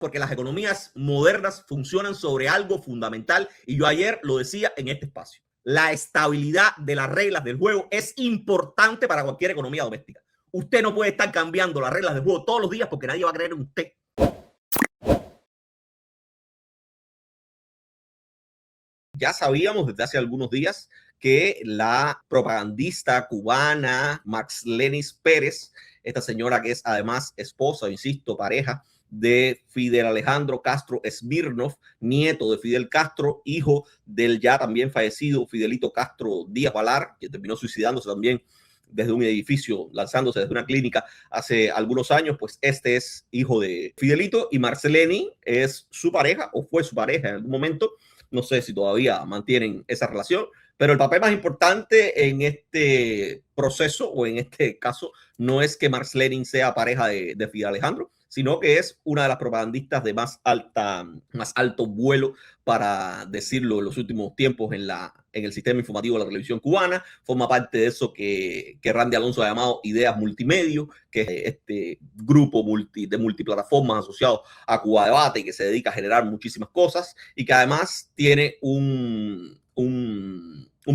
porque las economías modernas funcionan sobre algo fundamental, y yo ayer lo decía en este espacio. La estabilidad de las reglas del juego es importante para cualquier economía doméstica. Usted no puede estar cambiando las reglas del juego todos los días porque nadie va a creer en usted. Ya sabíamos desde hace algunos días que la propagandista cubana Marxlenis Pérez, esta señora que es además esposa, insisto, pareja de Fidel Alejandro Castro Smirnov, nieto de Fidel Castro, hijo del ya también fallecido Fidelito Castro Díaz Valar, que terminó suicidándose también desde un edificio, lanzándose desde una clínica hace algunos años. Pues este es hijo de Fidelito, y Marxlenis es su pareja, o fue su pareja en algún momento. No sé si todavía mantienen esa relación, pero el papel más importante en este proceso, o en este caso, no es que Marxlenis sea pareja de Fidel Alejandro, sino que es una de las propagandistas de más alto vuelo, para decirlo, en los últimos tiempos en el sistema informativo de la televisión cubana. Forma parte de eso que Randy Alonso ha llamado Ideas Multimedia, que es este grupo de multiplataformas asociado a Cuba Debate, que se dedica a generar muchísimas cosas, y que además tiene un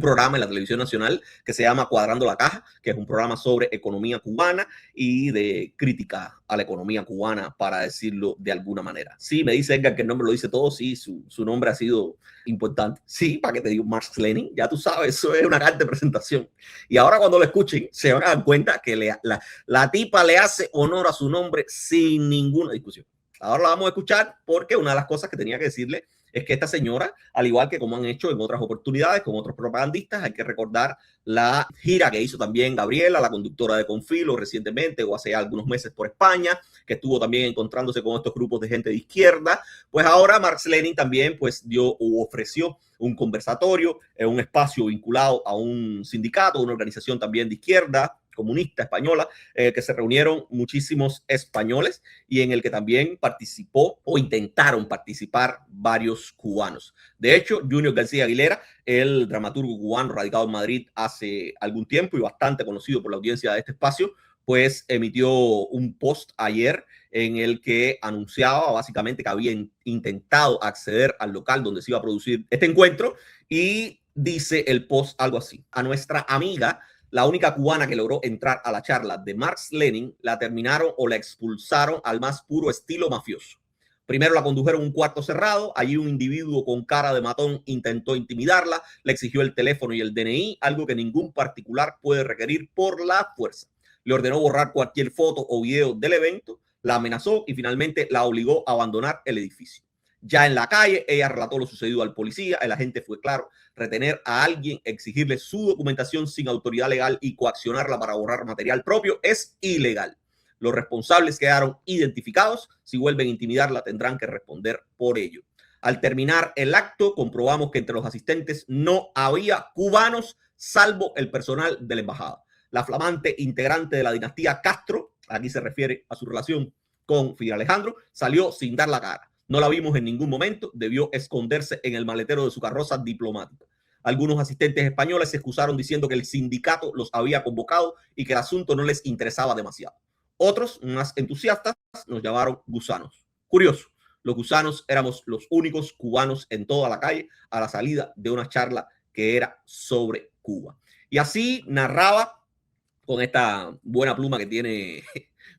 programa en la televisión nacional que se llama Cuadrando la Caja, que es un programa sobre economía cubana y de crítica a la economía cubana, para decirlo de alguna manera. Sí, me dice Edgar que el nombre lo dice todo. Sí, su nombre ha sido importante. Sí, para que te digo Marxlenis, ya tú sabes, eso es una carta de presentación. Y ahora cuando lo escuchen se van a dar cuenta que la tipa le hace honor a su nombre sin ninguna discusión. Ahora la vamos a escuchar, porque una de las cosas que tenía que decirle es que esta señora, al igual que como han hecho en otras oportunidades con otros propagandistas, hay que recordar la gira que hizo también Gabriela, la conductora de Confilo, recientemente o hace algunos meses por España, que estuvo también encontrándose con estos grupos de gente de izquierda. Pues ahora Marxlenis también pues dio o ofreció un conversatorio en un espacio vinculado a un sindicato, una organización también de izquierda comunista española, que se reunieron muchísimos españoles, y en el que también participó o intentaron participar varios cubanos. De hecho, Junior García Aguilera, el dramaturgo cubano radicado en Madrid hace algún tiempo y bastante conocido por la audiencia de este espacio, pues emitió un post ayer en el que anunciaba básicamente que había intentado acceder al local donde se iba a producir este encuentro, y dice el post algo así: a nuestra amiga, la única cubana que logró entrar a la charla de Marxlenis, la terminaron o la expulsaron al más puro estilo mafioso. Primero la condujeron a un cuarto cerrado. Allí un individuo con cara de matón intentó intimidarla, le exigió el teléfono y el DNI, algo que ningún particular puede requerir por la fuerza. Le ordenó borrar cualquier foto o video del evento, la amenazó y finalmente la obligó a abandonar el edificio. Ya en la calle, ella relató lo sucedido al policía. El agente fue claro: retener a alguien, exigirle su documentación sin autoridad legal y coaccionarla para borrar material propio es ilegal. Los responsables quedaron identificados. Si vuelven a intimidarla, tendrán que responder por ello. Al terminar el acto, comprobamos que entre los asistentes no había cubanos, salvo el personal de la embajada. La flamante integrante de la dinastía Castro, aquí se refiere a su relación con Fidel Alejandro, salió sin dar la cara. No la vimos en ningún momento, debió esconderse en el maletero de su carroza diplomática. Algunos asistentes españoles se excusaron diciendo que el sindicato los había convocado y que el asunto no les interesaba demasiado. Otros, más entusiastas, nos llamaron gusanos. Curioso, los gusanos éramos los únicos cubanos en toda la calle a la salida de una charla que era sobre Cuba. Y así narraba, con esta buena pluma que tiene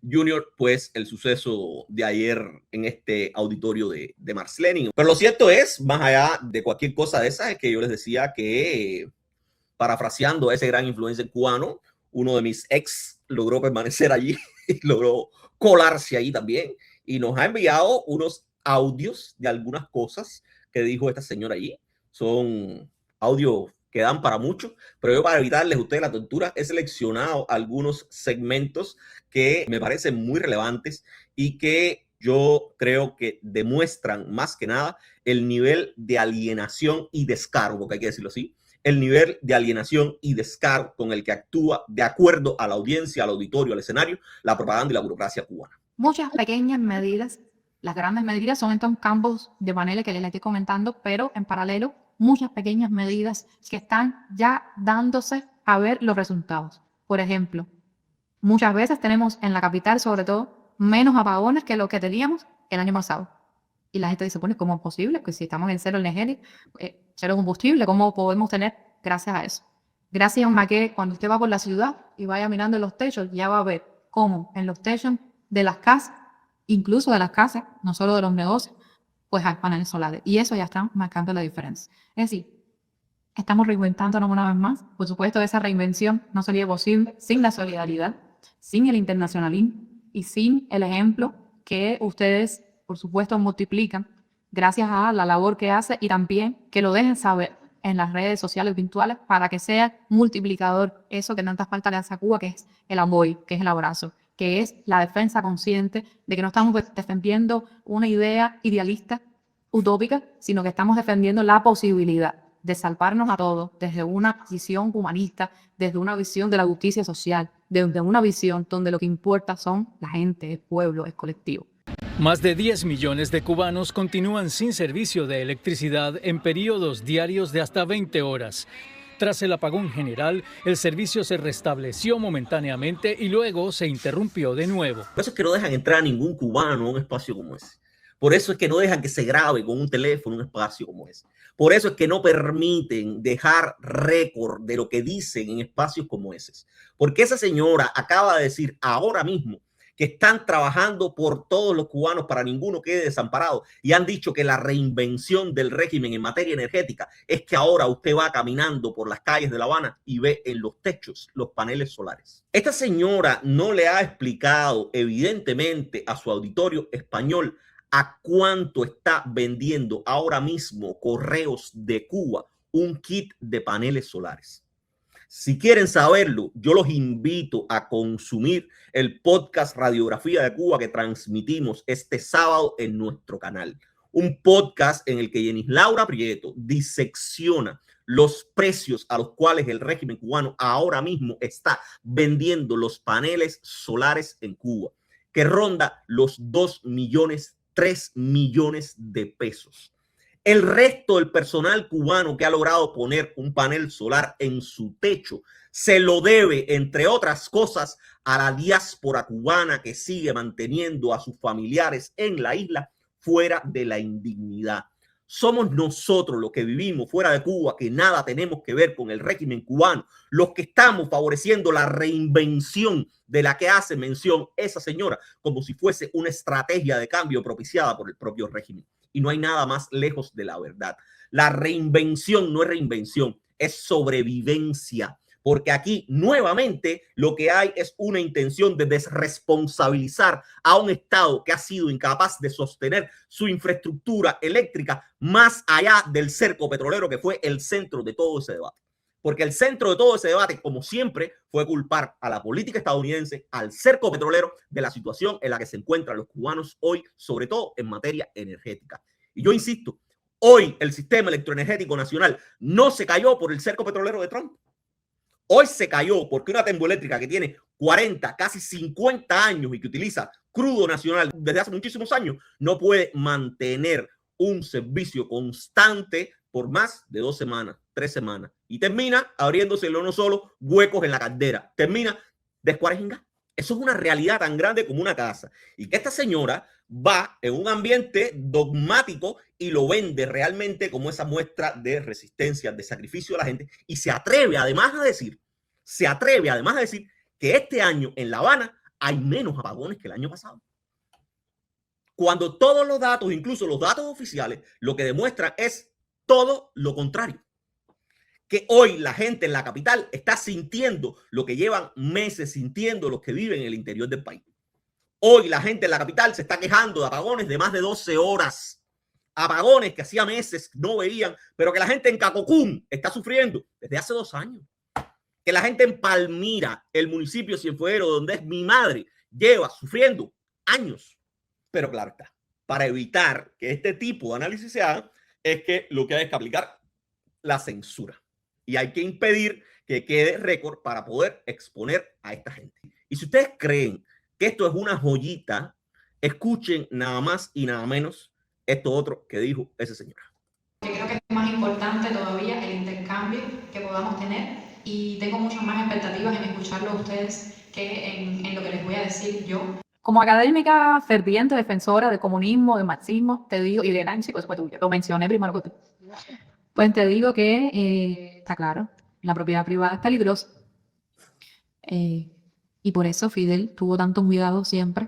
Junior, pues el suceso de ayer en este auditorio de Marxlenis. Pero lo cierto es, más allá de cualquier cosa de esas, es que yo les decía que, parafraseando a ese gran influencer cubano, uno de mis ex logró permanecer allí y logró colarse allí también, y nos ha enviado unos audios de algunas cosas que dijo esta señora allí. Son audios que dan para mucho, pero yo, para evitarles a ustedes la tortura, he seleccionado algunos segmentos que me parecen muy relevantes y que yo creo que demuestran más que nada el nivel de alienación y descaro, porque hay que decirlo así, el nivel de alienación y descaro con el que actúa, de acuerdo a la audiencia, al auditorio, al escenario, la propaganda y la burocracia cubana. Muchas pequeñas medidas, las grandes medidas son estos campos de paneles que les estoy comentando, pero en paralelo muchas pequeñas medidas que están ya dándose a ver los resultados. Por ejemplo, muchas veces tenemos en la capital, sobre todo, menos apagones que lo que teníamos el año pasado. Y la gente dice, bueno, ¿cómo es posible? Que si estamos en cero energético, cero combustible, ¿cómo podemos tener? Gracias a eso. Gracias a que cuando usted va por la ciudad y vaya mirando los techos, ya va a ver cómo en los techos de las casas, incluso de las casas, no solo de los negocios, pues hay paneles solares. Y eso ya está marcando la diferencia. Es decir, estamos reinventándonos una vez más. Por supuesto, esa reinvención no sería posible sin la solidaridad, sin el internacionalismo y sin el ejemplo que ustedes, por supuesto, multiplican gracias a la labor que hace y también que lo dejen saber en las redes sociales virtuales para que sea multiplicador eso que tanta falta le hace a Cuba, que es el apoyo, que es el abrazo, que es la defensa consciente de que no estamos defendiendo una idea idealista, utópica, sino que estamos defendiendo la posibilidad de salvarnos a todos desde una visión humanista, desde una visión de la justicia social, desde una visión donde lo que importa son la gente, el pueblo, el colectivo. Más de 10 millones de cubanos continúan sin servicio de electricidad en periodos diarios de hasta 20 horas. Tras el apagón general, el servicio se restableció momentáneamente y luego se interrumpió de nuevo. Por eso es que no dejan entrar a ningún cubano a un espacio como ese. Por eso es que no dejan que se grabe con un teléfono en un espacio como ese. Por eso es que no permiten dejar récord de lo que dicen en espacios como ese. Porque esa señora acaba de decir ahora mismo que están trabajando por todos los cubanos para ninguno quede desamparado y han dicho que la reinvención del régimen en materia energética es que ahora usted va caminando por las calles de La Habana y ve en los techos los paneles solares. Esta señora no le ha explicado evidentemente a su auditorio español a cuánto está vendiendo ahora mismo Correos de Cuba un kit de paneles solares. Si quieren saberlo, yo los invito a consumir el podcast Radiografía de Cuba que transmitimos este sábado en nuestro canal. Un podcast en el que Yenis Laura Prieto disecciona los precios a los cuales el régimen cubano ahora mismo está vendiendo los paneles solares en Cuba, que ronda los 2 millones, 3 millones de pesos. El resto del personal cubano que ha logrado poner un panel solar en su techo se lo debe, entre otras cosas, a la diáspora cubana que sigue manteniendo a sus familiares en la isla fuera de la indignidad. Somos nosotros los que vivimos fuera de Cuba, que nada tenemos que ver con el régimen cubano, los que estamos favoreciendo la reinvención de la que hace mención esa señora como si fuese una estrategia de cambio propiciada por el propio régimen. Y no hay nada más lejos de la verdad. La reinvención no es reinvención, es sobrevivencia. Porque aquí nuevamente lo que hay es una intención de desresponsabilizar a un Estado que ha sido incapaz de sostener su infraestructura eléctrica más allá del cerco petrolero que fue el centro de todo ese debate. Porque el centro de todo ese debate, como siempre, fue culpar a la política estadounidense, al cerco petrolero, de la situación en la que se encuentran los cubanos hoy, sobre todo en materia energética. Y yo insisto, hoy el sistema electroenergético nacional no se cayó por el cerco petrolero de Trump. Hoy se cayó porque una termoeléctrica que tiene 40, casi 50 años y que utiliza crudo nacional desde hace muchísimos años, no puede mantener un servicio constante por más de 2 semanas, 3 semanas. Y termina abriéndose no solo huecos en la caldera, termina descuarejingada. Eso es una realidad tan grande como una casa. Y que esta señora va en un ambiente dogmático y lo vende realmente como esa muestra de resistencia, de sacrificio a la gente. Y se atreve además a decir que este año en La Habana hay menos apagones que el año pasado. Cuando todos los datos, incluso los datos oficiales, lo que demuestran es todo lo contrario. Que hoy la gente en la capital está sintiendo lo que llevan meses sintiendo los que viven en el interior del país. Hoy la gente en la capital se está quejando de apagones de más de 12 horas. Apagones que hacía meses no veían, pero que la gente en Cacocún está sufriendo desde hace 2 años. Que la gente en Palmira, el municipio Cienfuegero, donde es mi madre, lleva sufriendo años. Pero claro está, para evitar que este tipo de análisis se haga, es que lo que hay es que aplicar la censura. Y hay que impedir que quede récord para poder exponer a esta gente. Y si ustedes creen que esto es una joyita, escuchen nada más y nada menos esto otro que dijo ese señor. Creo que es más importante todavía el intercambio que podamos tener y tengo muchas más expectativas en escucharlo a ustedes que en lo que les voy a decir yo. Como académica ferviente defensora del comunismo, del marxismo, te digo, y de Nancy, pues lo mencioné primero que tú. Pues te digo que está claro, la propiedad privada es peligrosa. Y por eso Fidel tuvo tanto cuidado siempre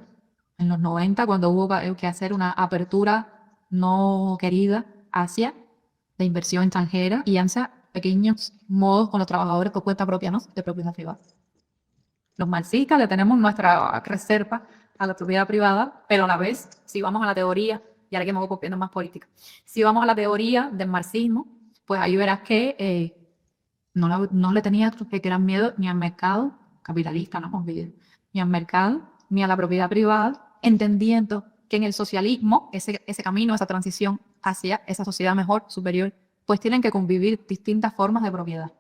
en los 90, cuando hubo que hacer una apertura no querida hacia la inversión extranjera y hacia pequeños modos con los trabajadores por cuenta propia, ¿no?, de propiedad privada. Los marxistas le tenemos nuestra reserva a la propiedad privada, pero a la vez, si vamos a la teoría, y ahora que me voy copiando más política, si vamos a la teoría del marxismo, pues ahí verás que no le tenía que gran miedo ni al mercado capitalista, no olvides, ni al mercado, ni a la propiedad privada, entendiendo que en el socialismo, ese camino, esa transición hacia esa sociedad mejor, superior, pues tienen que convivir distintas formas de propiedad.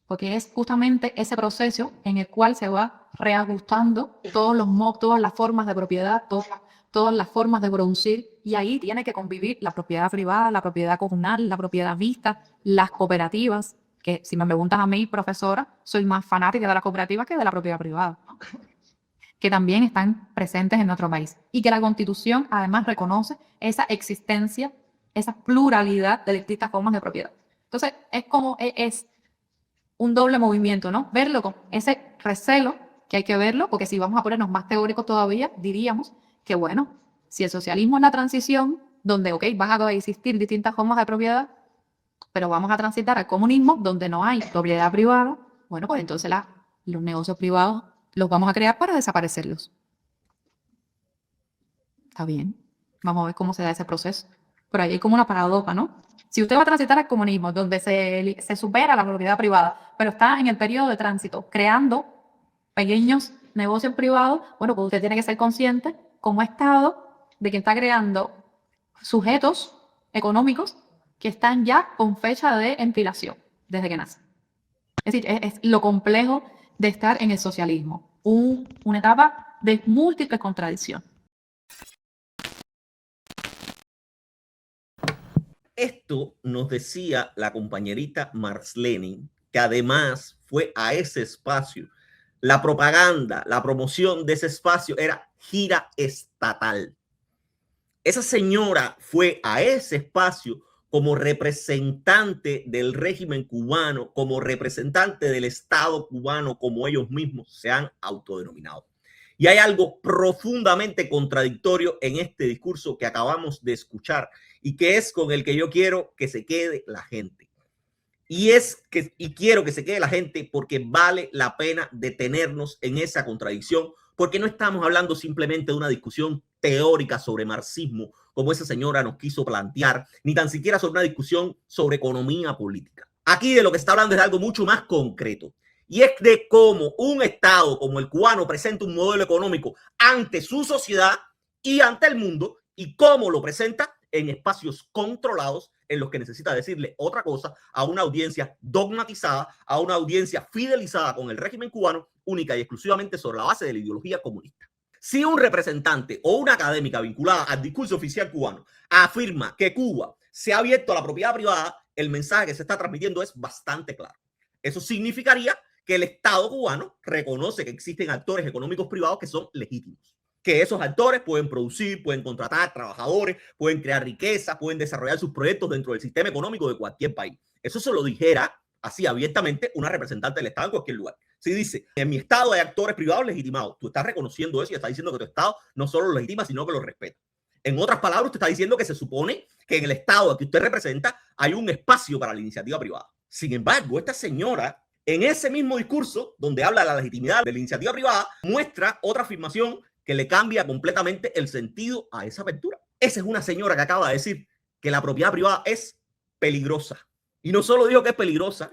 Porque es justamente ese proceso en el cual se va reajustando todas las formas de propiedad, todas las formas de producir, y ahí tiene que convivir la propiedad privada, la propiedad comunal, la propiedad mixta, las cooperativas, que si me preguntas a mí, profesora, soy más fanática de las cooperativas que de la propiedad privada, que también están presentes en nuestro país. Y que la Constitución además reconoce esa existencia, esa pluralidad de distintas formas de propiedad. Entonces, es un doble movimiento, ¿no? Verlo con ese recelo, que hay que verlo, porque si vamos a ponernos más teóricos todavía, diríamos que, bueno, si el socialismo es la transición, donde, ok, van a existir distintas formas de propiedad, pero vamos a transitar al comunismo, donde no hay propiedad privada, bueno, pues entonces los negocios privados los vamos a crear para desaparecerlos. Está bien, vamos a ver cómo se da ese proceso. Pero ahí hay como una paradoja, ¿no? Si usted va a transitar al comunismo, donde se supera la propiedad privada, pero está en el periodo de tránsito, creando pequeños negocios privados, bueno, pues usted tiene que ser consciente, como Estado, de que está creando sujetos económicos que están ya con fecha de empilación, desde que nacen. Es decir, es lo complejo de estar en el socialismo, una etapa de múltiples contradicciones. Esto nos decía la compañerita Marx-Lenin, que además fue a ese espacio. La propaganda, la promoción de ese espacio era gira estatal. Esa señora fue a ese espacio como representante del régimen cubano, como representante del Estado cubano, como ellos mismos se han autodenominado. Y hay algo profundamente contradictorio en este discurso que acabamos de escuchar y que es con el que yo quiero que se quede la gente. Y quiero que se quede la gente porque vale la pena detenernos en esa contradicción, porque no estamos hablando simplemente de una discusión teórica sobre marxismo, como esa señora nos quiso plantear, ni tan siquiera sobre una discusión sobre economía política. Aquí de lo que está hablando es de algo mucho más concreto, y es de cómo un Estado como el cubano presenta un modelo económico ante su sociedad y ante el mundo, y cómo lo presenta en espacios controlados en los que necesita decirle otra cosa a una audiencia dogmatizada, a una audiencia fidelizada con el régimen cubano, única y exclusivamente sobre la base de la ideología comunista. Si un representante o una académica vinculada al discurso oficial cubano afirma que Cuba se ha abierto a la propiedad privada, el mensaje que se está transmitiendo es bastante claro. Eso significaría que el Estado cubano reconoce que existen actores económicos privados que son legítimos, que esos actores pueden producir, pueden contratar trabajadores, pueden crear riqueza, pueden desarrollar sus proyectos dentro del sistema económico de cualquier país. Eso se lo dijera así abiertamente una representante del Estado en cualquier lugar. Si dice, en mi Estado hay actores privados legitimados, tú estás reconociendo eso y estás diciendo que tu Estado no solo lo legitima, sino que lo respeta. En otras palabras, usted está diciendo que se supone que en el Estado que usted representa hay un espacio para la iniciativa privada. Sin embargo, esta señora, en ese mismo discurso donde habla de la legitimidad de la iniciativa privada, muestra otra afirmación que le cambia completamente el sentido a esa apertura. Esa es una señora que acaba de decir que la propiedad privada es peligrosa. Y no solo dijo que es peligrosa,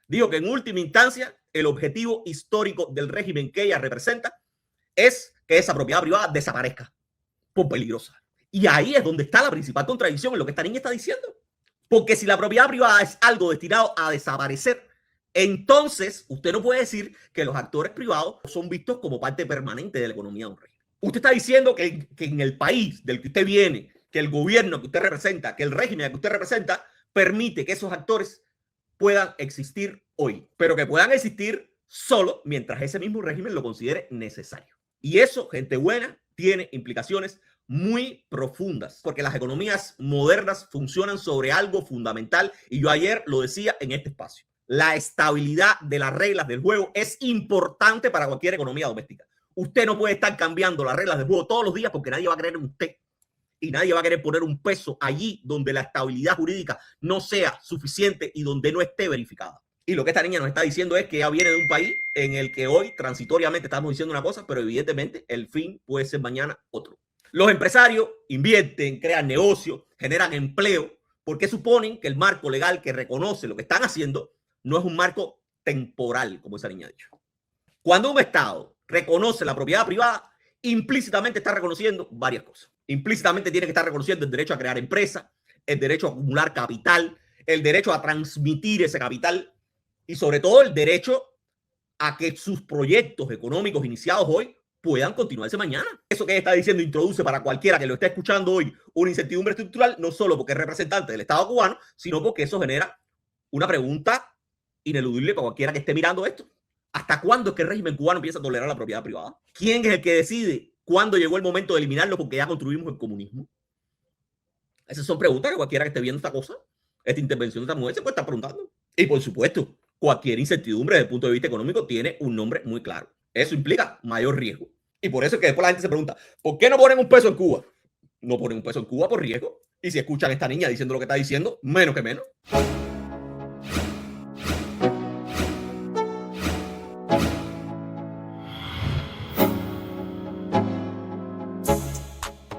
dijo que en última instancia el objetivo histórico del régimen que ella representa es que esa propiedad privada desaparezca por peligrosa. Y ahí es donde está la principal contradicción en lo que esta niña está diciendo. Porque si la propiedad privada es algo destinado a desaparecer, entonces usted no puede decir que los actores privados son vistos como parte permanente de la economía de un régimen. Usted está diciendo que en el país del que usted viene, que el gobierno que usted representa, que el régimen que usted representa, permite que esos actores puedan existir hoy, pero que puedan existir solo mientras ese mismo régimen lo considere necesario. Y eso, gente buena, tiene implicaciones muy profundas, porque las economías modernas funcionan sobre algo fundamental, y yo ayer lo decía en este espacio. La estabilidad de las reglas del juego es importante para cualquier economía doméstica. Usted no puede estar cambiando las reglas del juego todos los días porque nadie va a creer en usted y nadie va a querer poner un peso allí donde la estabilidad jurídica no sea suficiente y donde no esté verificada. Y lo que esta niña nos está diciendo es que ella viene de un país en el que hoy transitoriamente estamos diciendo una cosa, pero evidentemente el fin puede ser mañana otro. Los empresarios invierten, crean negocios, generan empleo, porque suponen que el marco legal que reconoce lo que están haciendo no es un marco temporal, como esa niña ha dicho. Cuando un Estado reconoce la propiedad privada, implícitamente está reconociendo varias cosas. Implícitamente tiene que estar reconociendo el derecho a crear empresas, el derecho a acumular capital, el derecho a transmitir ese capital y sobre todo el derecho a que sus proyectos económicos iniciados hoy puedan continuarse mañana. Eso que ella está diciendo introduce para cualquiera que lo esté escuchando hoy una incertidumbre estructural, no solo porque es representante del Estado cubano, sino porque eso genera una pregunta ineludible para cualquiera que esté mirando esto. ¿Hasta cuándo es que el régimen cubano empieza a tolerar la propiedad privada? ¿Quién es el que decide cuándo llegó el momento de eliminarlo porque ya construimos el comunismo? Esas son preguntas que cualquiera que esté viendo esta cosa, esta intervención de esta mujer, se puede estar preguntando. Y por supuesto, cualquier incertidumbre desde el punto de vista económico tiene un nombre muy claro. Eso implica mayor riesgo. Y por eso es que después la gente se pregunta, ¿por qué no ponen un peso en Cuba? No ponen un peso en Cuba por riesgo. Y si escuchan a esta niña diciendo lo que está diciendo, menos que menos.